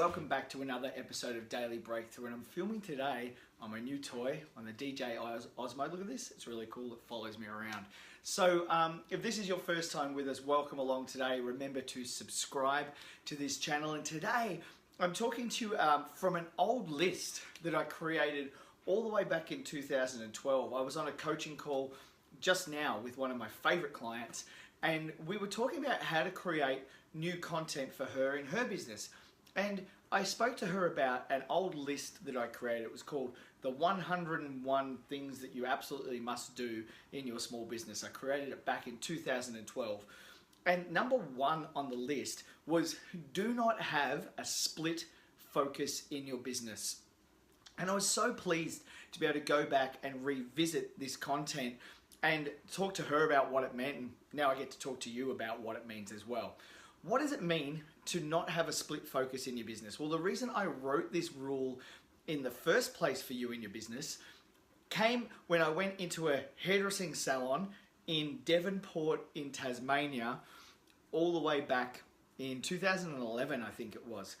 welcome back to another episode of Daily Breakthrough, and I'm filming today on my new toy, on the DJ Osmo. Look at this, it's really cool, it follows me around. So if this is your first time with us, welcome along today. Remember to subscribe to this channel, and today I'm talking to you from an old list that I created all the way back in 2012. I was on a coaching call just now with one of my favorite clients, and we were talking about how to create new content for her in her business. And I spoke to her about an old list that I created. It was called the 101 things that you absolutely must do in your small business. I created it back in 2012. And number one on the list was do not have a split focus in your business. And I was so pleased to be able to go back and revisit this content and talk to her about what it meant. And now I get to talk to you about what it means as well. What does it mean to not have a split focus in your business? Well, the reason I wrote this rule in the first place for you in your business came when I went into a hairdressing salon in Devonport in Tasmania all the way back in 2011, I think it was.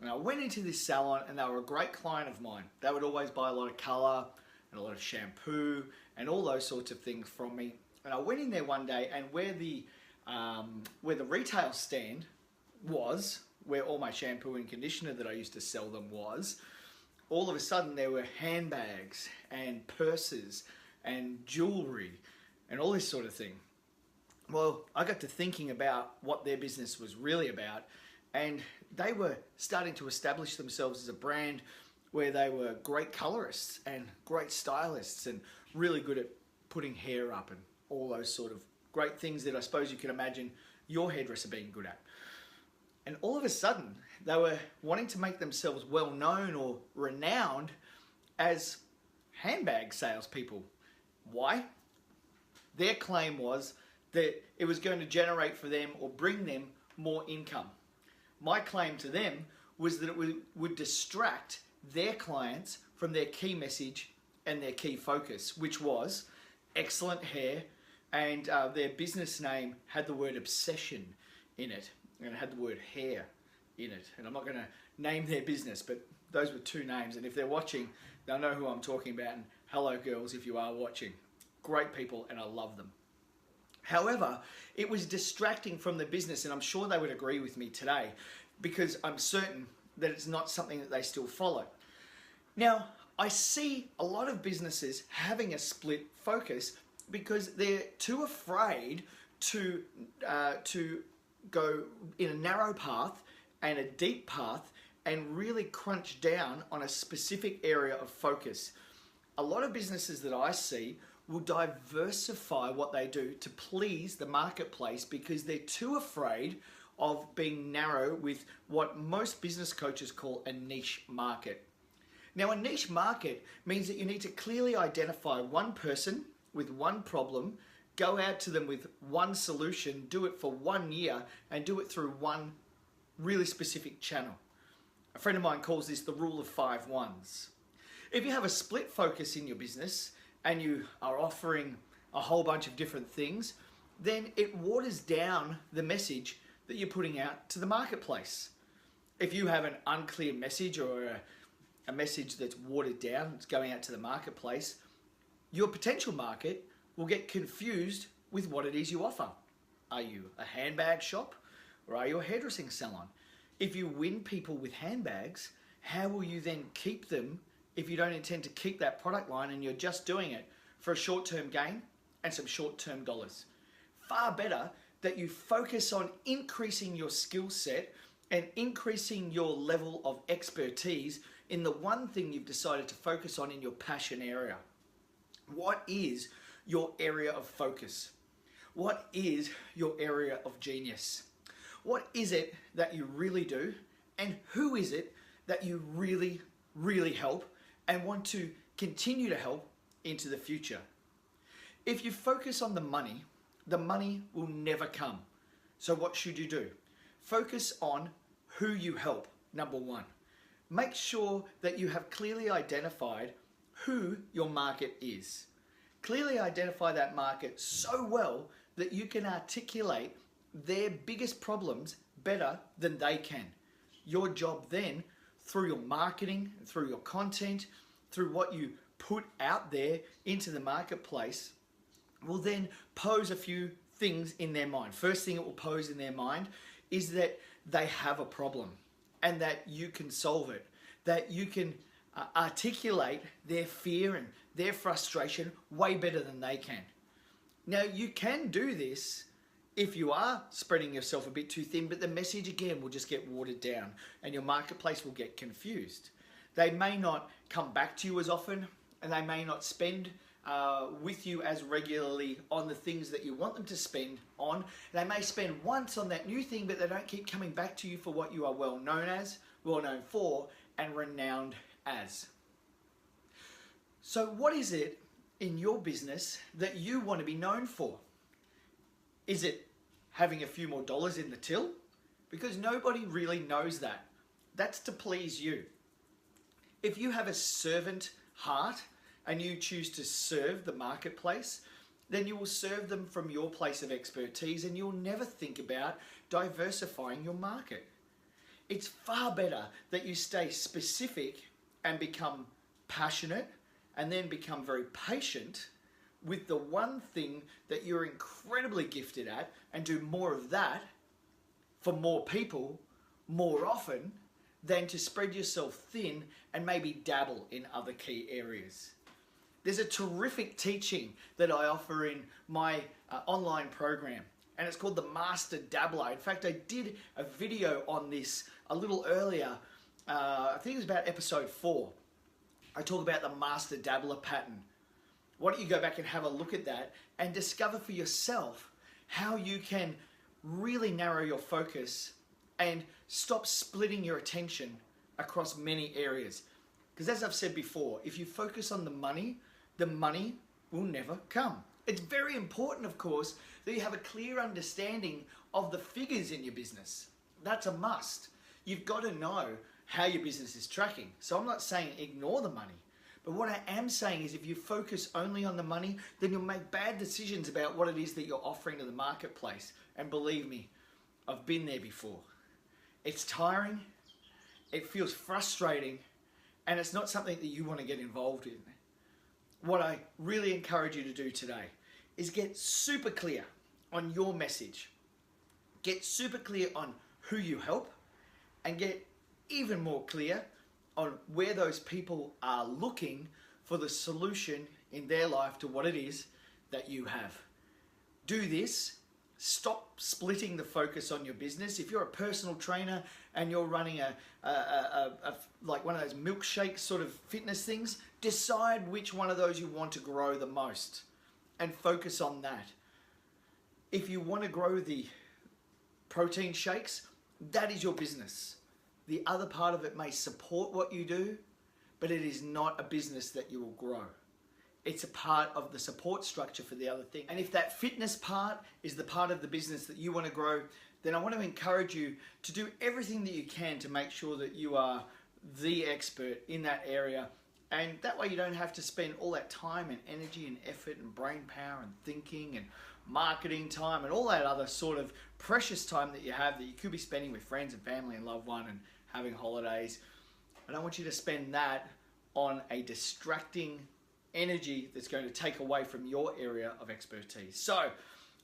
And I went into this salon and they were a great client of mine. They would always buy a lot of color and a lot of shampoo and all those sorts of things from me. And I went in there one day, and where the retail stand was, where all my shampoo and conditioner that I used to sell them was, all of a sudden there were handbags and purses and jewelry and all this sort of thing. Well, I got to thinking about what their business was really about, and they were starting to establish themselves as a brand where they were great colorists and great stylists and really good at putting hair up and all those sort of great things that I suppose you can imagine your hairdresser being good at. And all of a sudden, they were wanting to make themselves well known or renowned as handbag salespeople. Why? Their claim was that it was going to generate for them or bring them more income. My claim to them was that it would distract their clients from their key message and their key focus, which was excellent hair. And their business name had the word obsession in it, and it had the word hair in it. And I'm not going to name their business, but those were two names. And if they're watching, they'll know who I'm talking about. And hello, girls, if you are watching. Great people, and I love them. However, it was distracting from the business, and I'm sure they would agree with me today, because I'm certain that it's not something that they still follow. Now, I see a lot of businesses having a split focus because they're too afraid to go in a narrow path and a deep path and really crunch down on a specific area of focus. A lot of businesses that I see will diversify what they do to please the marketplace because they're too afraid of being narrow with what most business coaches call a niche market. Now, a niche market means that you need to clearly identify one person with one problem, go out to them with one solution, do it for 1 year, and do it through one really specific channel. A friend of mine calls this the rule of 5 ones. If you have a split focus in your business and you are offering a whole bunch of different things, then it waters down the message that you're putting out to the marketplace. If you have an unclear message or a message that's watered down, it's going out to the marketplace, your potential market will get confused with what it is you offer. Are you a handbag shop or are you a hairdressing salon? If you win people with handbags, how will you then keep them if you don't intend to keep that product line and you're just doing it for a short-term gain and some short-term dollars? Far better that you focus on increasing your skill set and increasing your level of expertise in the one thing you've decided to focus on in your passion area. What is your area of focus? What is your area of genius? What is it that you really do? And who is it that you really, really help and want to continue to help into the future? If you focus on the money will never come. So what should you do? Focus on who you help, number one. Make sure that you have clearly identified who your market is. Clearly identify that market so well that you can articulate their biggest problems better than they can. your job then, through your marketing, through your content, through what you put out there into the marketplace, will then pose a few things in their mind. First thing it will pose in their mind is that they have a problem and that you can solve it, that you can articulate their fear and their frustration way better than they can. Now, you can do this if you are spreading yourself a bit too thin, but the message again will just get watered down and your marketplace will get confused. They may not come back to you as often, and they may not spend with you as regularly on the things that you want them to spend on. They may spend once on that new thing, but they don't keep coming back to you for what you are well known for, and renowned as. So what is it in your business that you want to be known for? Is it having a few more dollars in the till? Because nobody really knows that. That's to please you. If you have a servant heart and you choose to serve the marketplace, then you will serve them from your place of expertise and you'll never think about diversifying your market. It's far better that you stay specific and become passionate and then become very patient with the one thing that you're incredibly gifted at and do more of that for more people more often than to spread yourself thin and maybe dabble in other key areas. There's a terrific teaching that I offer in my online program, and it's called the Master Dabbler. In fact, I did a video on this a little earlier. I think it was about episode 4. I talk about the Master Dabbler pattern. Why don't you go back and have a look at that and discover for yourself how you can really narrow your focus and stop splitting your attention across many areas. Because as I've said before, if you focus on the money will never come. It's very important, of course, that you have a clear understanding of the figures in your business. That's a must. You've got to know how your business is tracking. So I'm not saying ignore the money. But what I am saying is if you focus only on the money, then you'll make bad decisions about what it is that you're offering to the marketplace. And believe me, I've been there before. It's tiring, it feels frustrating, and it's not something that you want to get involved in. What I really encourage you to do today is get super clear on your message. Get super clear on who you help, and get even more clear on where those people are looking for the solution in their life to what it is that you have. Do this. Stop splitting the focus on your business. If you're a personal trainer and you're running like one of those milkshake sort of fitness things, decide which one of those you want to grow the most and focus on that. If you want to grow the protein shakes, that is your business. The other part of it may support what you do, but it is not a business that you will grow. It's a part of the support structure for the other thing. And if that fitness part is the part of the business that you want to grow, then I want to encourage you to do everything that you can to make sure that you are the expert in that area. And that way you don't have to spend all that time and energy and effort and brain power and thinking and marketing time and all that other sort of precious time that you have that you could be spending with friends and family and loved one and having holidays. I don't want you to spend that on a distracting energy that's going to take away from your area of expertise. So,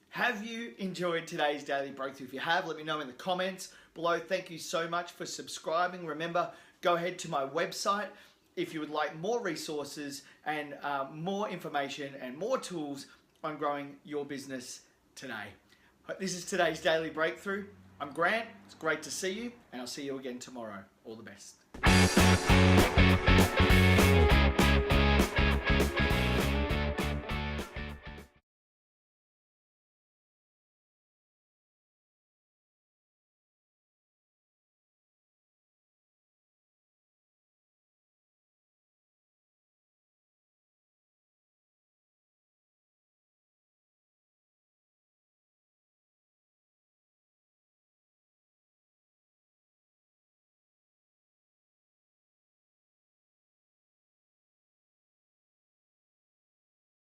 have you enjoyed today's Daily Breakthrough? If you have, let me know in the comments below. Thank you so much for subscribing. Remember, go ahead to my website if you would like more resources and more information and more tools on growing your business today. This is today's Daily Breakthrough. I'm Grant. It's great to see you, and I'll see you again tomorrow. All the best.